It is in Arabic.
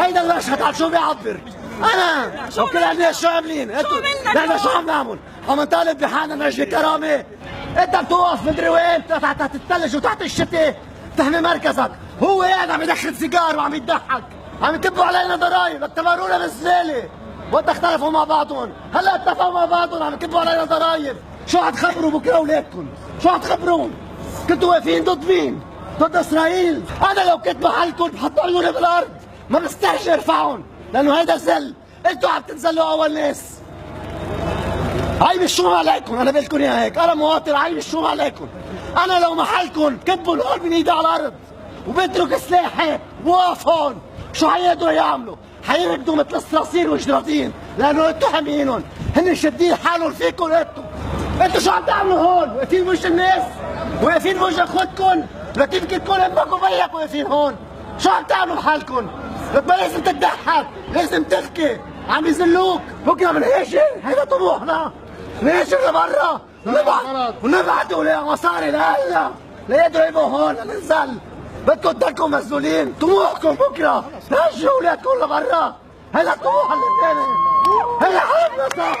هيدا المشهد على شو بيعبر؟ انا وكل الناس شو عاملين؟ انتوا نحن شو عم نعمل؟ عم نطالب بحالنا نرجي كرامه؟ انت بتوقف مدري وين تحت الثلج وتحت الشتاء تحمي مركزك، هو قاعد عم يدخن سيجار وعم يضحك، عم يكبوا علينا ضرايب، اعتبرونا بالزباله، وقت اختلفوا مع بعضهم، هلا اتفقوا مع بعضهم عم يكبوا علينا ضرايب، شو حتخبروا بكره اولادكم؟ شو حتخبروهم؟ كنتوا واقفين ضد مين؟ ضد اسرائيل، انا لو كنت محلكم بحط عيوني بالارض، ما بستحشي ارفعهم، لانه هيدا زل، انتوا عم تنزلوا اول ناس. عيب الشوم عليكم، انا بقول لكم اياها هيك، انا مواطن عيب الشوم عليكم. انا لو محلكم كبوا الهول من ايدي على الارض وبترك سلاحي وقف هون، شو حيقدروا يعملوا؟ حيركضوا مثل الصراصير والجراثيم، لانه انتوا حاميينهم، هن شادين حالهم فيكم انتوا شو عم تعملوا هون؟ واقفين بوجه الناس؟ واقفين بوجه اخوتكم؟ لك يمكن تكون امك وبيك واقفين هون، شو عم تعملوا بحالكم؟ لك ما لازم تضحك، لازم تحكي، عم يذلوك، بكره بنهاجر، هيدا طموحنا، نهاجر لبرا، ونبعتوا مصاري لهلا، ليقدروا يبقوا هون لننزل، بدكم تضلكم مسؤولين، طموحكم بكره، هجروا اولادكم لبرا، هيدا الطموح اللبناني، هيدا حلمنا صار.